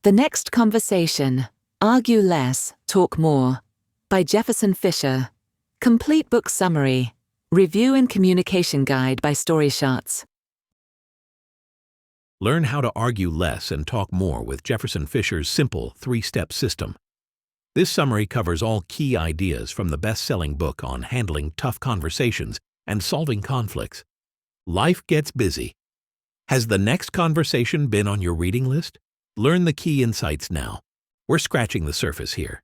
The Next Conversation, Argue Less, Talk More, by Jefferson Fisher. Complete book summary. Review and communication guide by StoryShots. Learn how to argue less and talk more with Jefferson Fisher's simple three-step system. This summary covers all key ideas from the best-selling book on handling tough conversations and solving conflicts. Life gets busy. Has the next conversation been on your reading list? Learn the key insights now. We're scratching the surface here.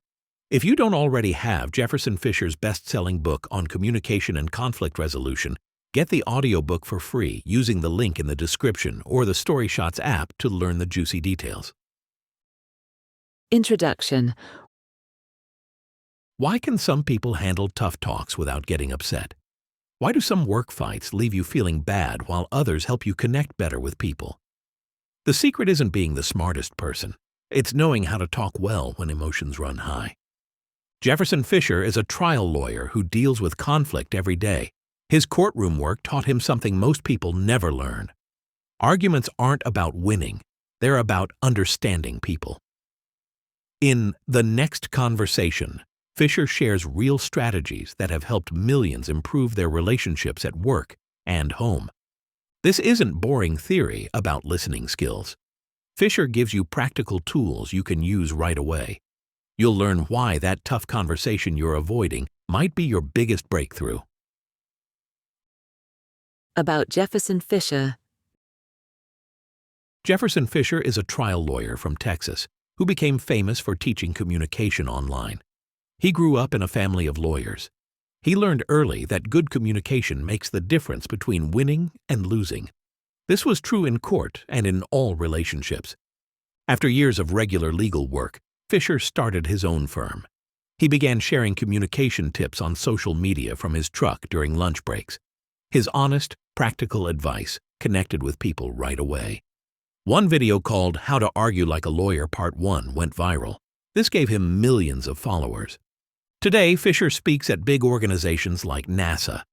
If you don't already have Jefferson Fisher's best-selling book on communication and conflict resolution, get the audiobook for free using the link in the description or the StoryShots app to learn the juicy details. Introduction. Why can some people handle tough talks without getting upset? Why do some work fights leave you feeling bad while others help you connect better with people? The secret isn't being the smartest person. It's knowing how to talk well when emotions run high. Jefferson Fisher is a trial lawyer who deals with conflict every day. His courtroom work taught him something most people never learn. Arguments aren't about winning. They're about understanding people. In The Next Conversation, Fisher shares real strategies that have helped millions improve their relationships at work and home. This isn't boring theory about listening skills. Fisher gives you practical tools you can use right away. You'll learn why that tough conversation you're avoiding might be your biggest breakthrough. About Jefferson Fisher. Jefferson Fisher is a trial lawyer from Texas who became famous for teaching communication online. He grew up in a family of lawyers. He learned early that good communication makes the difference between winning and losing. This was true in court and in all relationships. After years of regular legal work, Fisher started his own firm. He began sharing communication tips on social media from his truck during lunch breaks. His honest, practical advice connected with people right away. One video called How to Argue Like a Lawyer Part 1 went viral. This gave him millions of followers. Today, Fisher speaks at big organizations like NASA.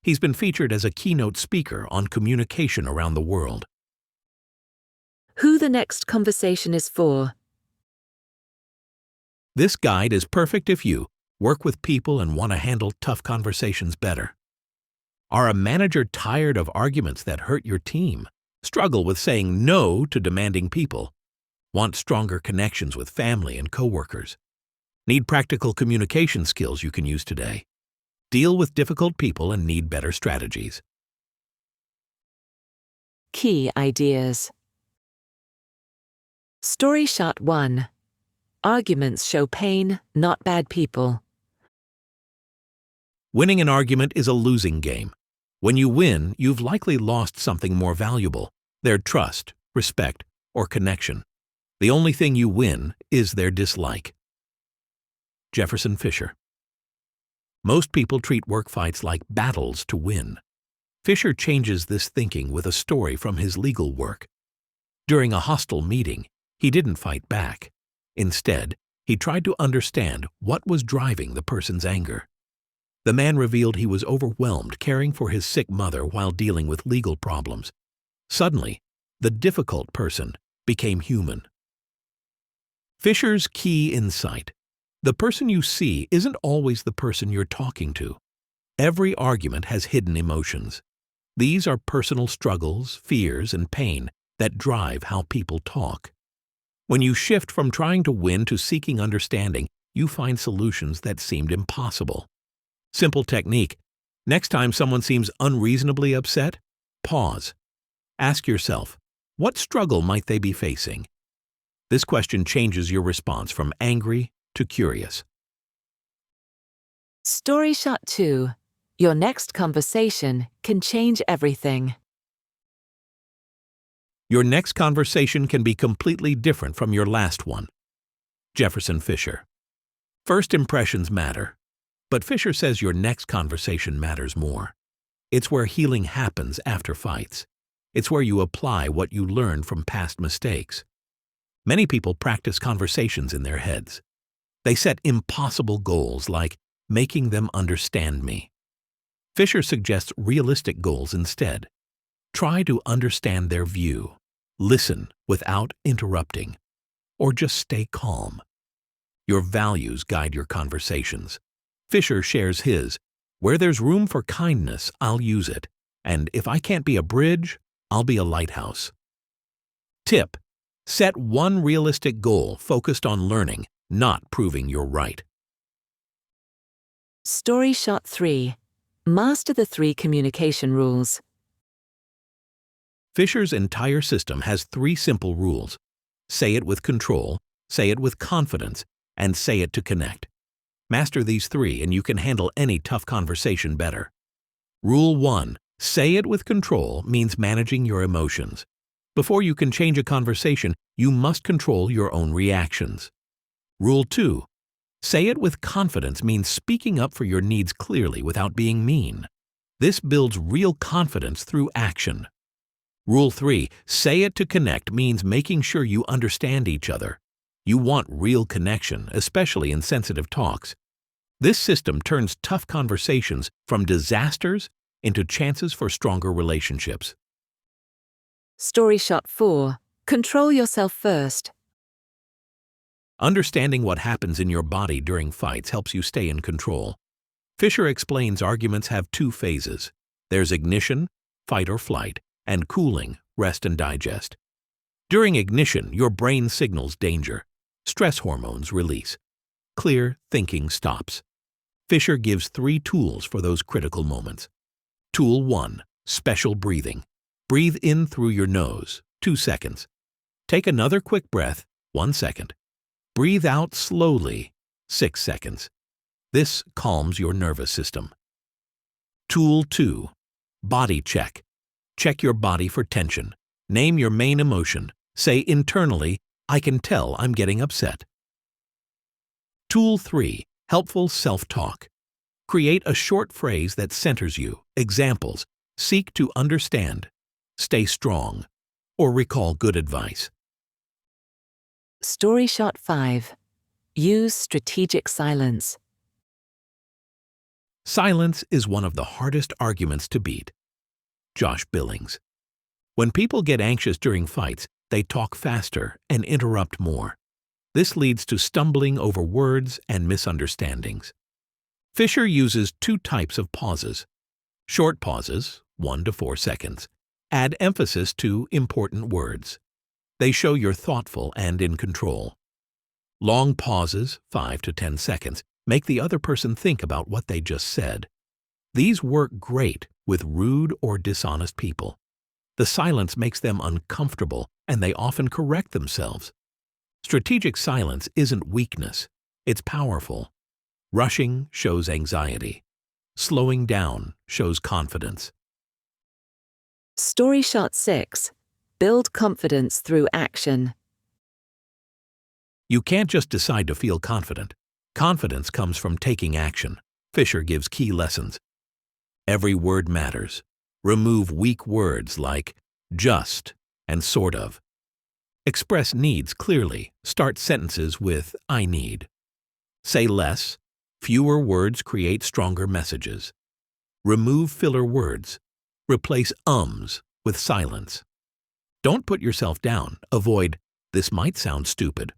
He's been featured as a keynote speaker on communication around the world. Who the next conversation is for. This guide is perfect if you work with people and want to handle tough conversations better. Are a manager tired of arguments that hurt your team? Struggle with saying no to demanding people? Want stronger connections with family and coworkers? Need practical communication skills you can use today? Deal with difficult people and need better strategies. Key ideas. Story shot 1. Arguments show pain, not bad people. Winning an argument is a losing game. When you win, you've likely lost something more valuable, their trust, respect, or connection. The only thing you win is their dislike. Jefferson Fisher. Most people treat work fights like battles to win. Fisher changes this thinking with a story from his legal work. During a hostile meeting, he didn't fight back. Instead, he tried to understand what was driving the person's anger. The man revealed he was overwhelmed caring for his sick mother while dealing with legal problems. Suddenly, the difficult person became human. Fisher's key insight. The person you see isn't always the person you're talking to. Every argument has hidden emotions. These are personal struggles, fears, and pain that drive how people talk. When you shift from trying to win to seeking understanding, you find solutions that seemed impossible. Simple technique. Next time someone seems unreasonably upset, pause. Ask yourself, what struggle might they be facing? This question changes your response from angry to curious. Story shot 2. Your next conversation can change everything. Your next conversation can be completely different from your last one. Jefferson Fisher. First impressions matter, but Fisher says your next conversation matters more. It's where healing happens after fights. It's where you apply what you learned from past mistakes. Many people practice conversations in their heads. They set impossible goals like making them understand me. Fisher suggests realistic goals instead. Try to understand their view. Listen without interrupting. or just stay calm. Your values guide your conversations. Fisher shares his, "Where there's room for kindness, I'll use it. And if I can't be a bridge, I'll be a lighthouse." Tip: set one realistic goal focused on learning, not proving you're right. Story Shot 3. Master the 3 communication rules. Fisher's entire system has 3 simple rules. Say it with control, say it with confidence, and say it to connect. Master these 3 and you can handle any tough conversation better. Rule 1. Say it with control means managing your emotions. Before you can change a conversation, you must control your own reactions. Rule 2. Say it with confidence means speaking up for your needs clearly without being mean. This builds real confidence through action. Rule 3. Say it to connect means making sure you understand each other. You want real connection, especially in sensitive talks. This system turns tough conversations from disasters into chances for stronger relationships. Story Shot 4. Control yourself first. Understanding what happens in your body during fights helps you stay in control. Fisher explains arguments have 2 phases. There's ignition, fight or flight, and cooling, rest and digest. During ignition, your brain signals danger. Stress hormones release. Clear thinking stops. Fisher gives 3 tools for those critical moments. Tool 1. Special breathing. Breathe in through your nose, 2 seconds. Take another quick breath, 1 second. Breathe out slowly, 6 seconds. This calms your nervous system. Tool 2. Body check. Check your body for tension. Name your main emotion. Say internally, "I can tell I'm getting upset." Tool 3. Helpful self-talk. Create a short phrase that centers you. Examples: seek to understand, stay strong, or recall good advice. Story Shot 5. Use strategic silence. Silence is one of the hardest arguments to beat. Josh Billings. When people get anxious during fights, they talk faster and interrupt more. This leads to stumbling over words and misunderstandings. Fisher uses 2 types of pauses. Short pauses, 1 to 4 seconds, add emphasis to important words. They show you're thoughtful and in control. Long pauses, 5 to 10 seconds, make the other person think about what they just said. These work great with rude or dishonest people. The silence makes them uncomfortable, and they often correct themselves. Strategic silence isn't weakness, it's powerful. Rushing shows anxiety. Slowing down shows confidence. Story Shot 6. Build confidence through action. You can't just decide to feel confident. Confidence comes from taking action. Fisher gives key lessons. Every word matters. Remove weak words like just and sort of. Express needs clearly. Start sentences with "I need." Say less. Fewer words create stronger messages. Remove filler words. Replace ums with silence. Don't put yourself down. Avoid "this might sound stupid."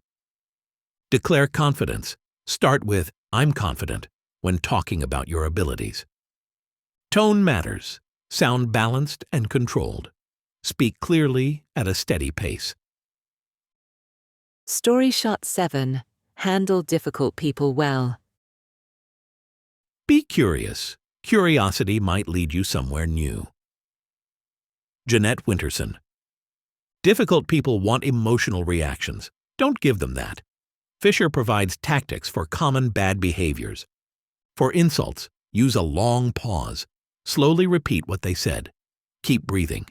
Declare confidence. Start with "I'm confident" when talking about your abilities. Tone matters. Sound balanced and controlled. Speak clearly at a steady pace. Story Shot 7. Handle difficult people well. Be curious. Curiosity might lead you somewhere new. Jeanette, Winterson. Difficult people want emotional reactions. Don't give them that. Fisher provides tactics for common bad behaviors. For insults, use a long pause. Slowly repeat what they said. Keep breathing.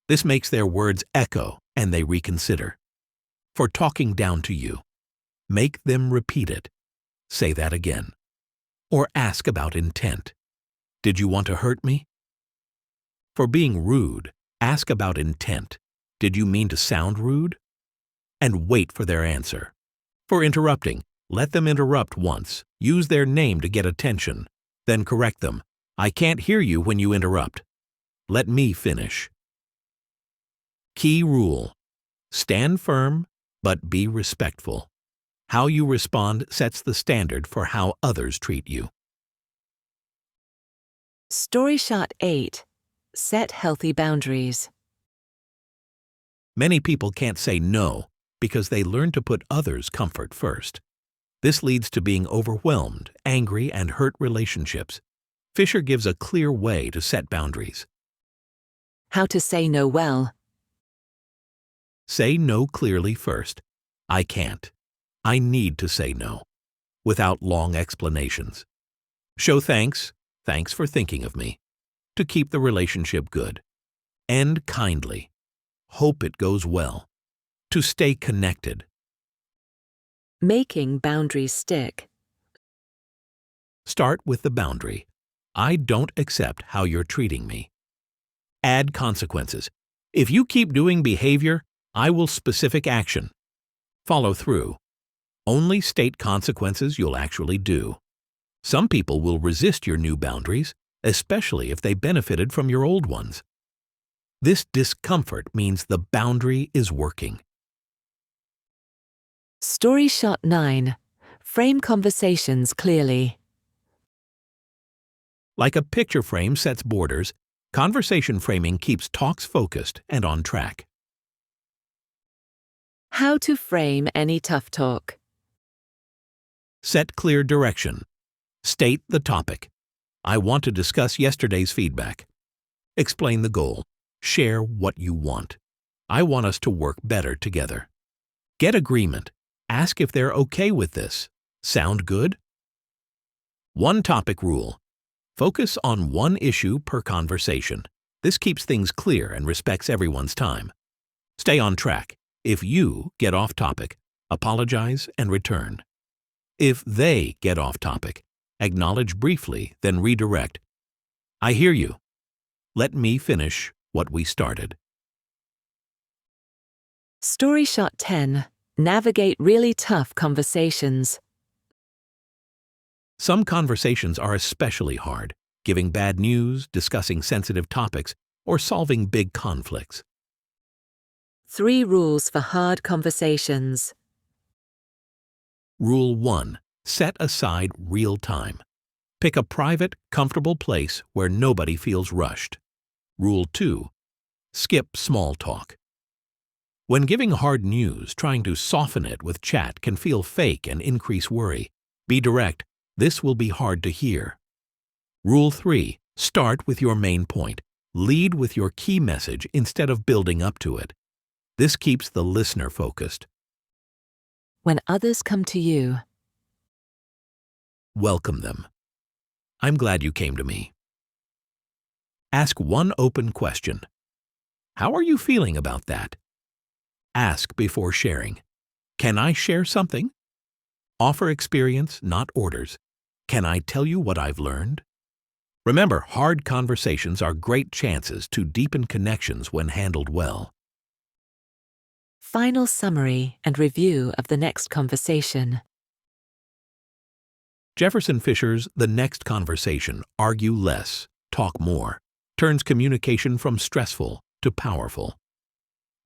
This makes their words echo and they reconsider. For talking down to you, make them repeat it. Say that again. Or ask about intent. Did you want to hurt me? For being rude, ask about intent. Did you mean to sound rude? And wait for their answer. For interrupting, let them interrupt once. Use their name to get attention. Then correct them. "I can't hear you when you interrupt. Let me finish." Key rule: stand firm, but be respectful. How you respond sets the standard for how others treat you. StoryShot 8. Set healthy boundaries. Many people can't say no because they learn to put others' comfort first. This leads to being overwhelmed, angry, and hurt relationships. Fisher gives a clear way to set boundaries. How to say no well. Say no clearly first. I can't. I need to say no, without long explanations. Show thanks for thinking of me, to keep the relationship good. End kindly. Hope it goes well. To stay connected. Making boundaries stick. Start with the boundary. I don't accept how you're treating me. Add consequences. If you keep doing behavior, I will specific action. Follow through. Only state consequences you'll actually do. Some people will resist your new boundaries, especially if they benefited from your old ones. This discomfort means the boundary is working. StoryShot 9. Frame conversations clearly. Like a picture frame sets borders, conversation framing keeps talks focused and on track. How to frame any tough talk. Set clear direction. State the topic. I want to discuss yesterday's feedback. Explain the goal. Share what you want. I want us to work better together. Get agreement. Ask if they're okay with this. Sound good? One topic rule. Focus on one issue per conversation. This keeps things clear and respects everyone's time. Stay on track. If you get off topic, apologize and return. If they get off topic, acknowledge briefly, then redirect. I hear you. Let me finish what we started. StoryShot 10. Navigate really tough conversations. Some conversations are especially hard, giving bad news, discussing sensitive topics, or solving big conflicts. 3 rules for hard conversations. Rule 1. Set aside real time. Pick a private, comfortable place where nobody feels rushed. Rule 2. Skip small talk. When giving hard news, trying to soften it with chat can feel fake and increase worry. Be direct. This will be hard to hear. Rule 3. Start with your main point. Lead with your key message instead of building up to it. This keeps the listener focused. When others come to you. Welcome them. I'm glad you came to me. Ask one open question. How are you feeling about that? Ask before sharing. Can I share something? Offer experience, not orders. Can I tell you what I've learned? Remember, hard conversations are great chances to deepen connections when handled well. Final summary and review of the next conversation. Jefferson Fisher's The Next Conversation, Argue Less, Talk More, turns communication from stressful to powerful.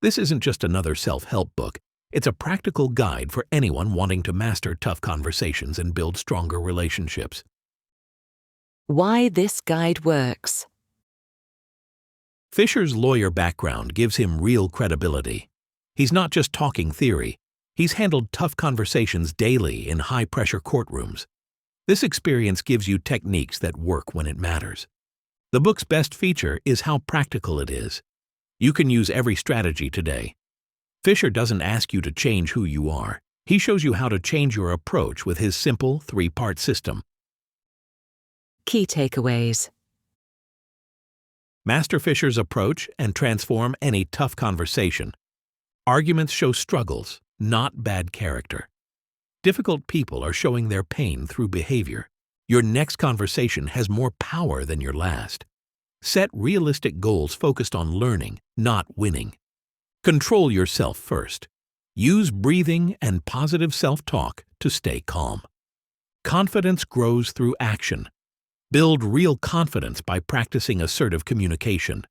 This isn't just another self-help book. It's a practical guide for anyone wanting to master tough conversations and build stronger relationships. Why this guide works. Fisher's lawyer background gives him real credibility. He's not just talking theory. He's handled tough conversations daily in high-pressure courtrooms. This experience gives you techniques that work when it matters. The book's best feature is how practical it is. You can use every strategy today. Fisher doesn't ask you to change who you are. He shows you how to change your approach with his simple 3-part system. Key takeaways. Master Fisher's approach and transform any tough conversation. Arguments show struggles, not bad character. Difficult people are showing their pain through behavior. Your next conversation has more power than your last. Set realistic goals focused on learning, not winning. Control yourself first. Use breathing and positive self-talk to stay calm. Confidence grows through action. Build real confidence by practicing assertive communication.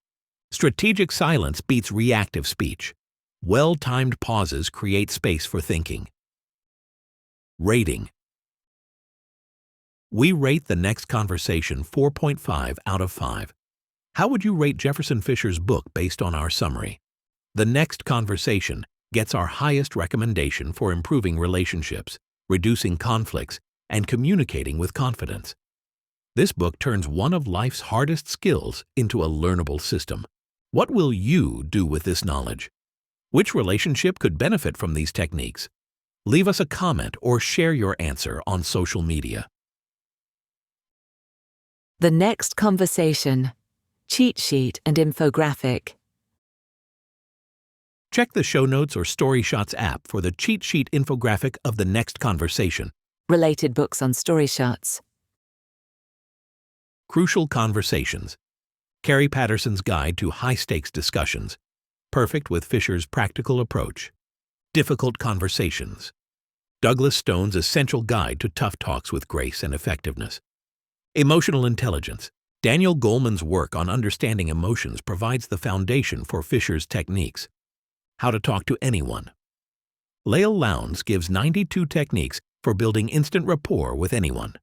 Strategic silence beats reactive speech. Well-timed pauses create space for thinking. Rating. We rate the next conversation 4.5 out of 5. How would you rate Jefferson Fisher's book based on our summary? The next conversation gets our highest recommendation for improving relationships, reducing conflicts, and communicating with confidence. This book turns one of life's hardest skills into a learnable system. What will you do with this knowledge? Which relationship could benefit from these techniques? Leave us a comment or share your answer on social media. The next conversation. Cheat sheet and infographic. Check the show notes or StoryShots app for the cheat sheet infographic of the next conversation. Related books on StoryShots. Crucial Conversations. Carrie Patterson's Guide to High-Stakes Discussions. Perfect with Fisher's practical approach. Difficult Conversations. Douglas Stone's Essential Guide to Tough Talks with Grace and Effectiveness. Emotional Intelligence. Daniel Goleman's work on understanding emotions provides the foundation for Fisher's techniques. How to Talk to Anyone. Lael Lowndes gives 92 techniques for building instant rapport with anyone.